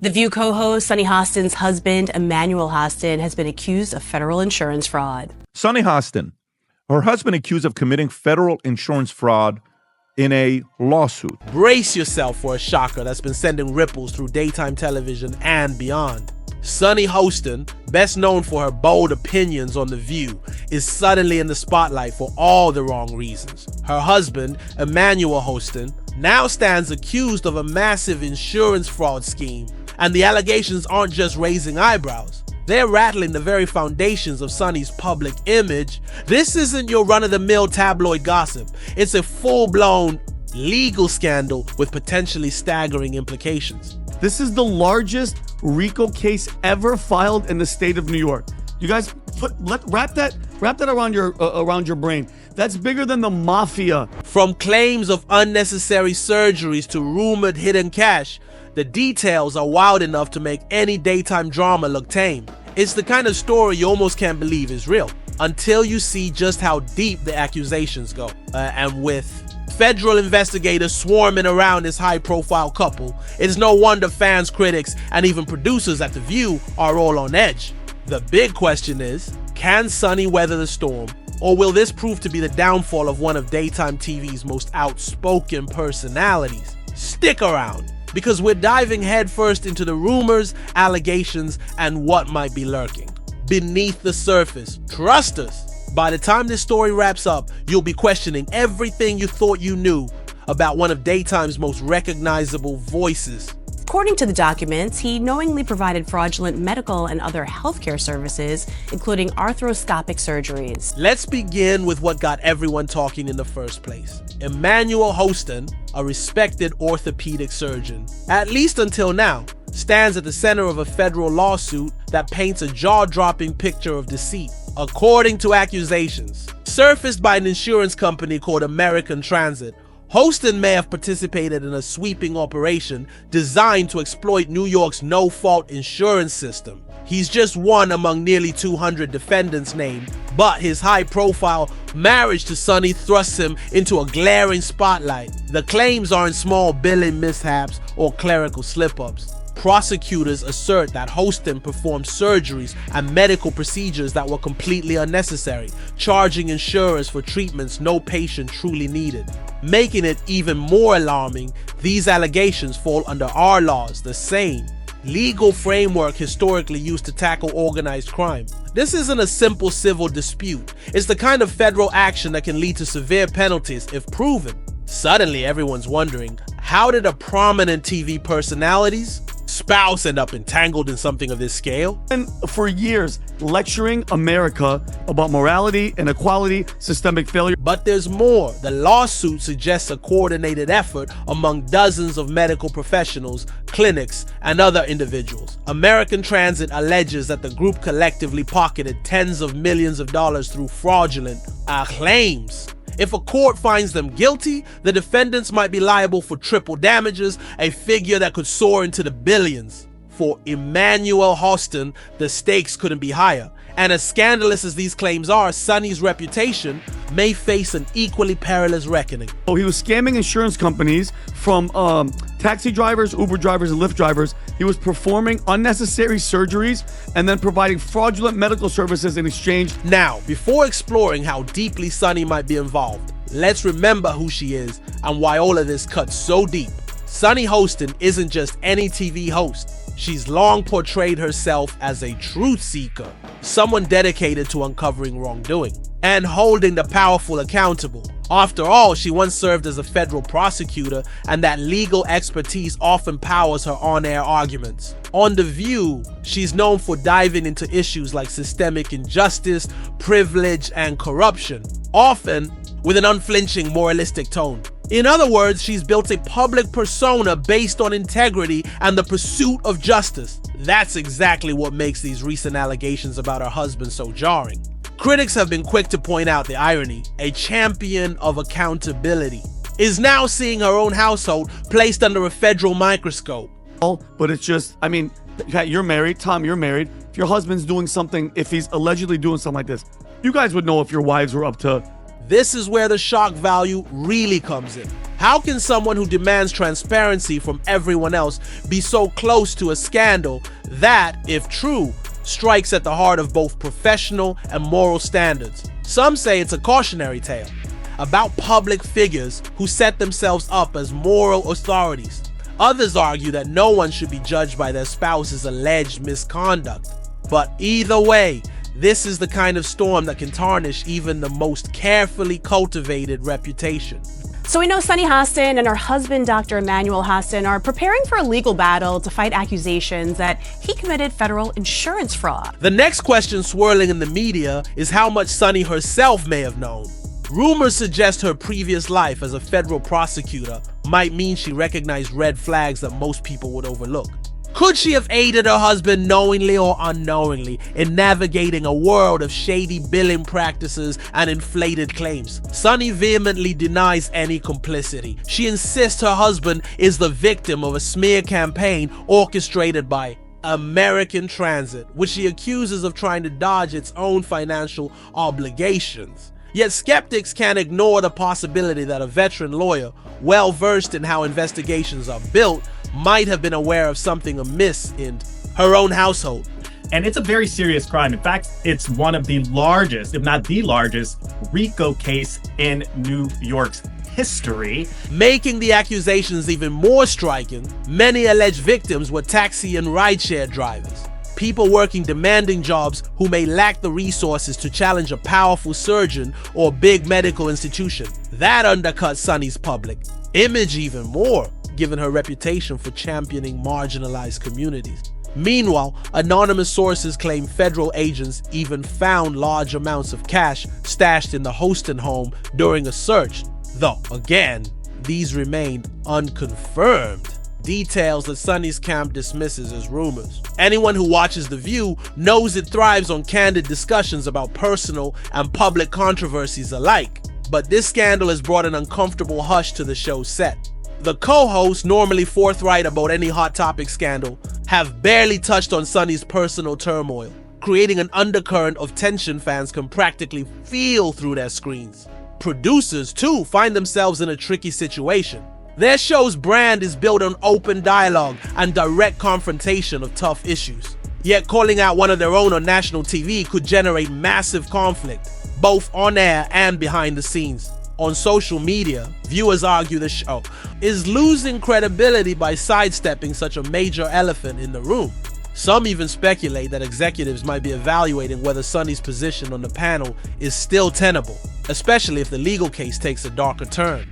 The View co-host Sunny Hostin's husband, Emmanuel Hostin, has been accused of federal insurance fraud. Sunny Hostin, her husband accused of committing federal insurance fraud in a lawsuit. Brace yourself for a shocker that's been sending ripples through daytime television and beyond. Sunny Hostin, best known for her bold opinions on The View, is suddenly in the spotlight for all the wrong reasons. Her husband, Emmanuel Hostin, now stands accused of a massive insurance fraud scheme, and the allegations aren't just raising eyebrows. They're rattling the very foundations of Sunny's public image. This isn't your run-of-the-mill tabloid gossip. It's a full-blown legal scandal with potentially staggering implications. This is the largest RICO case ever filed in the state of New York. You guys wrap that around your brain. That's bigger than the mafia. From claims of unnecessary surgeries to rumored hidden cash, the details are wild enough to make any daytime drama look tame. It's the kind of story you almost can't believe is real until you see just how deep the accusations go. And with federal investigators swarming around this high-profile couple, it's no wonder fans, critics, and even producers at The View are all on edge. The big question is, can Sunny weather the storm, or will this prove to be the downfall of one of daytime TV's most outspoken personalities? Stick around, because we're diving headfirst into the rumors, allegations, and what might be lurking beneath the surface. Trust us, by the time this story wraps up, you'll be questioning everything you thought you knew about one of daytime's most recognizable voices. According to the documents, he knowingly provided fraudulent medical and other healthcare services, including arthroscopic surgeries. Let's begin with what got everyone talking in the first place. Emmanuel Hostin, a respected orthopedic surgeon, at least until now, stands at the center of a federal lawsuit that paints a jaw-dropping picture of deceit. According to accusations surfaced by an insurance company called American Transit, Hostin may have participated in a sweeping operation designed to exploit New York's no-fault insurance system. He's just one among nearly 200 defendants named, but his high-profile marriage to Sunny thrusts him into a glaring spotlight. The claims aren't small billing mishaps or clerical slip-ups. Prosecutors assert that Hostin performed surgeries and medical procedures that were completely unnecessary, charging insurers for treatments no patient truly needed. Making it even more alarming, these allegations fall under our laws, the same legal framework historically used to tackle organized crime. This isn't a simple civil dispute. It's the kind of federal action that can lead to severe penalties if proven. Suddenly, everyone's wondering, how did a prominent TV personality's spouse end up entangled in something of this scale? And for years, lecturing America about morality, inequality, systemic failure. But there's more. The lawsuit suggests a coordinated effort among dozens of medical professionals, clinics, and other individuals. American Transit alleges that the group collectively pocketed tens of millions of dollars through fraudulent claims. If a court finds them guilty, the defendants might be liable for triple damages, a figure that could soar into the billions. For Emmanuel Hostin, the stakes couldn't be higher. And as scandalous as these claims are, Sunny's reputation may face an equally perilous reckoning. Oh, he was scamming insurance companies from taxi drivers, Uber drivers, and Lyft drivers. He was performing unnecessary surgeries and then providing fraudulent medical services in exchange. Now, before exploring how deeply Sunny might be involved, let's remember who she is and why all of this cuts so deep. Sunny Hostin isn't just any TV host. She's long portrayed herself as a truth seeker, someone dedicated to uncovering wrongdoing and holding the powerful accountable. After all, she once served as a federal prosecutor, and that legal expertise often powers her on-air arguments. On The View, she's known for diving into issues like systemic injustice, privilege, and corruption, often with an unflinching moralistic tone. In other words, she's built a public persona based on integrity and the pursuit of justice. That's exactly what makes these recent allegations about her husband so jarring. Critics have been quick to point out the irony. A champion of accountability is now seeing her own household placed under a federal microscope. But it's just, I mean, you're married, Tom, you're married. If your husband's doing something, if he's allegedly doing something like this, you guys would know if your wives were up to. This is where the shock value really comes in. How can someone who demands transparency from everyone else be so close to a scandal that, if true, strikes at the heart of both professional and moral standards? Some say it's a cautionary tale about public figures who set themselves up as moral authorities. Others argue that no one should be judged by their spouse's alleged misconduct. But either way, this is the kind of storm that can tarnish even the most carefully cultivated reputation. So we know Sunny Hostin and her husband, Dr. Emmanuel Hostin, are preparing for a legal battle to fight accusations that he committed federal insurance fraud. The next question swirling in the media is how much Sunny herself may have known. Rumors suggest her previous life as a federal prosecutor might mean she recognized red flags that most people would overlook. Could she have aided her husband knowingly or unknowingly in navigating a world of shady billing practices and inflated claims? Sunny vehemently denies any complicity. She insists her husband is the victim of a smear campaign orchestrated by American Transit, which she accuses of trying to dodge its own financial obligations. Yet skeptics can't ignore the possibility that a veteran lawyer, well versed in how investigations are built, might have been aware of something amiss in her own household. And it's a very serious crime. In fact, it's one of the largest, if not the largest, RICO case in New York's history. Making the accusations even more striking, many alleged victims were taxi and rideshare drivers. People working demanding jobs who may lack the resources to challenge a powerful surgeon or big medical institution. That undercuts Sunny's public image even more, given her reputation for championing marginalized communities. Meanwhile, anonymous sources claim federal agents even found large amounts of cash stashed in the Hostin home during a search, though, again, these remain unconfirmed. Details that Sunny's camp dismisses as rumors. Anyone who watches The View knows it thrives on candid discussions about personal and public controversies alike. But this scandal has brought an uncomfortable hush to the show's set. The co-hosts, normally forthright about any hot topic scandal, have barely touched on Sunny's personal turmoil, creating an undercurrent of tension fans can practically feel through their screens. Producers, too, find themselves in a tricky situation. Their show's brand is built on open dialogue and direct confrontation of tough issues. Yet calling out one of their own on national TV could generate massive conflict, both on air and behind the scenes. On social media, viewers argue the show is losing credibility by sidestepping such a major elephant in the room. Some even speculate that executives might be evaluating whether Sunny's position on the panel is still tenable, especially if the legal case takes a darker turn.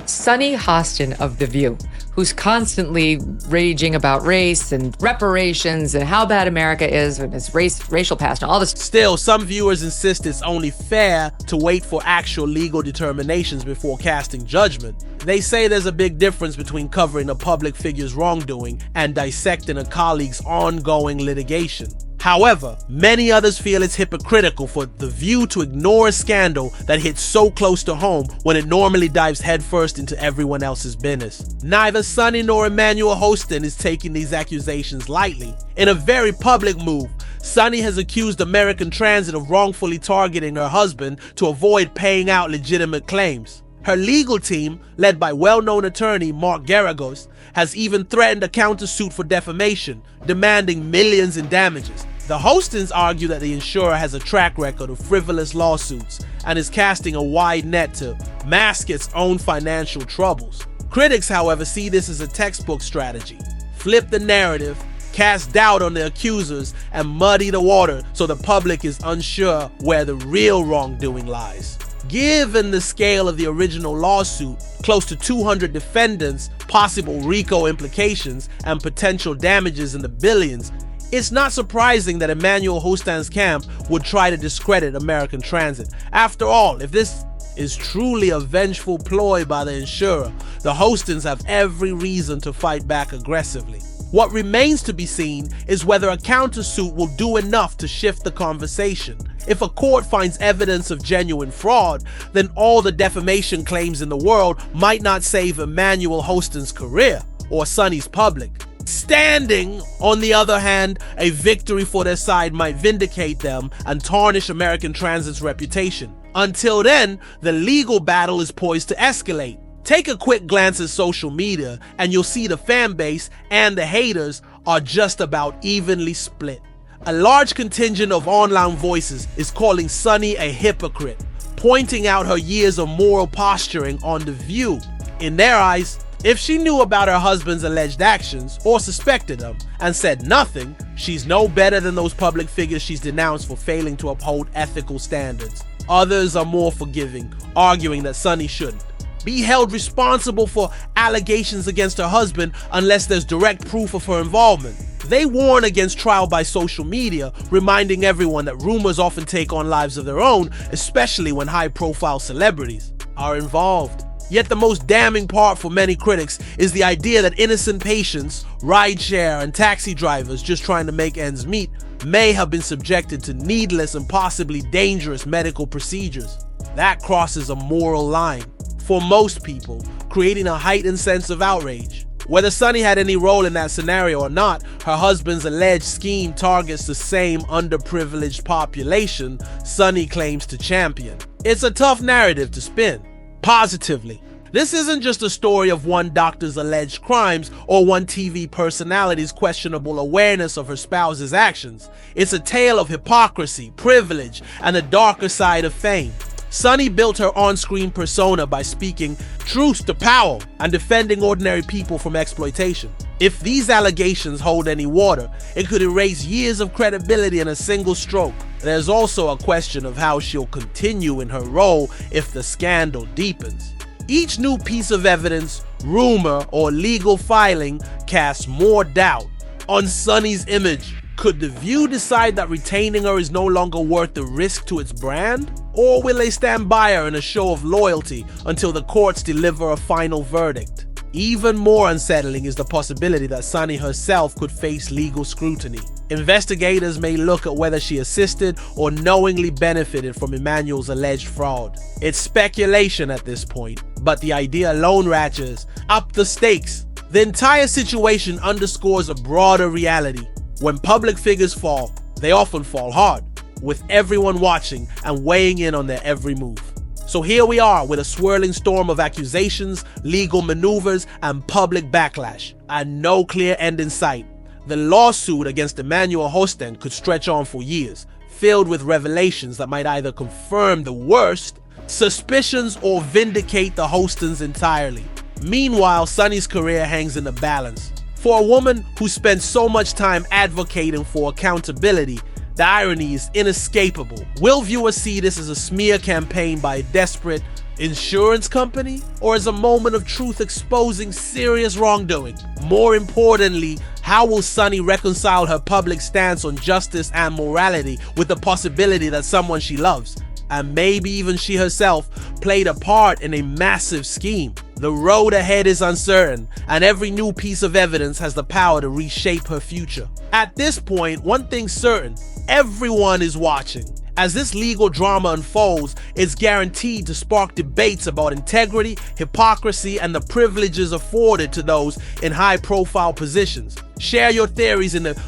Sunny Hostin of The View, who's constantly raging about race and reparations and how bad America is and its racial past and all this. Still, some viewers insist it's only fair to wait for actual legal determinations before casting judgment. They say there's a big difference between covering a public figure's wrongdoing and dissecting a colleague's ongoing litigation. However, many others feel it's hypocritical for The View to ignore a scandal that hits so close to home when it normally dives headfirst into everyone else's business. Neither Sunny nor Emmanuel Hostin is taking these accusations lightly. In a very public move, Sunny has accused American Transit of wrongfully targeting her husband to avoid paying out legitimate claims. Her legal team, led by well-known attorney Mark Garagos, has even threatened a countersuit for defamation, demanding millions in damages. The Hostins argue that the insurer has a track record of frivolous lawsuits and is casting a wide net to mask its own financial troubles. Critics, however, see this as a textbook strategy. Flip the narrative, cast doubt on the accusers, and muddy the water so the public is unsure where the real wrongdoing lies. Given the scale of the original lawsuit, close to 200 defendants, possible RICO implications, and potential damages in the billions, it's not surprising that Emmanuel Hostin's camp would try to discredit American Transit. After all, if this is truly a vengeful ploy by the insurer, the Hostins have every reason to fight back aggressively. What remains to be seen is whether a countersuit will do enough to shift the conversation. If a court finds evidence of genuine fraud, then all the defamation claims in the world might not save Emmanuel Hostin's career or Sunny's public. Standing, on the other hand, a victory for their side might vindicate them and tarnish American Transit's reputation. Until then, the legal battle is poised to escalate. Take a quick glance at social media and you'll see the fan base and the haters are just about evenly split. A large contingent of online voices is calling Sunny a hypocrite, pointing out her years of moral posturing on The View. In their eyes, if she knew about her husband's alleged actions or suspected them and said nothing, she's no better than those public figures she's denounced for failing to uphold ethical standards. Others are more forgiving, arguing that Sunny shouldn't be held responsible for allegations against her husband unless there's direct proof of her involvement. They warn against trial by social media, reminding everyone that rumors often take on lives of their own, especially when high-profile celebrities are involved. Yet the most damning part for many critics is the idea that innocent patients, rideshare and taxi drivers just trying to make ends meet may have been subjected to needless and possibly dangerous medical procedures. That crosses a moral line for most people, creating a heightened sense of outrage. Whether Sunny had any role in that scenario or not, her husband's alleged scheme targets the same underprivileged population Sunny claims to champion. It's a tough narrative to spin positively. This isn't just a story of one doctor's alleged crimes or one TV personality's questionable awareness of her spouse's actions. It's a tale of hypocrisy, privilege, and the darker side of fame. Sunny built her on-screen persona by speaking truth to power and defending ordinary people from exploitation. If these allegations hold any water, it could erase years of credibility in a single stroke. There's also a question of how she'll continue in her role if the scandal deepens. Each new piece of evidence, rumor, or legal filing casts more doubt on Sunny's image. Could The View decide that retaining her is no longer worth the risk to its brand? Or will they stand by her in a show of loyalty until the courts deliver a final verdict? Even more unsettling is the possibility that Sunny herself could face legal scrutiny. Investigators may look at whether she assisted or knowingly benefited from Emmanuel's alleged fraud. It's speculation at this point, but the idea alone ratchets up the stakes. The entire situation underscores a broader reality. When public figures fall, they often fall hard, with everyone watching and weighing in on their every move. So here we are with a swirling storm of accusations, legal maneuvers, and public backlash, and no clear end in sight. The lawsuit against Emmanuel Hostin could stretch on for years, filled with revelations that might either confirm the worst suspicions or vindicate the Hostins entirely. Meanwhile, Sunny's career hangs in the balance. For a woman who spent so much time advocating for accountability, the irony is inescapable. Will viewers see this as a smear campaign by a desperate insurance company, or as a moment of truth exposing serious wrongdoing? More importantly, how will Sunny reconcile her public stance on justice and morality with the possibility that someone she loves, and maybe even she herself, played a part in a massive scheme? The road ahead is uncertain, and every new piece of evidence has the power to reshape her future. At this point, one thing's certain: everyone is watching. As this legal drama unfolds, it's guaranteed to spark debates about integrity, hypocrisy, and the privileges afforded to those in high-profile positions. Share your theories in the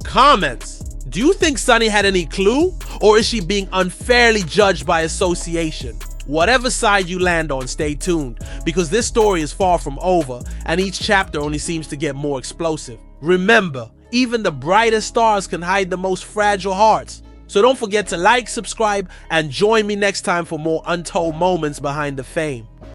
comments. Do you think Sunny had any clue, or is she being unfairly judged by association? Whatever side you land on, stay tuned, because this story is far from over, and each chapter only seems to get more explosive. Remember, even the brightest stars can hide the most fragile hearts. So don't forget to like, subscribe, and join me next time for more untold moments behind the fame.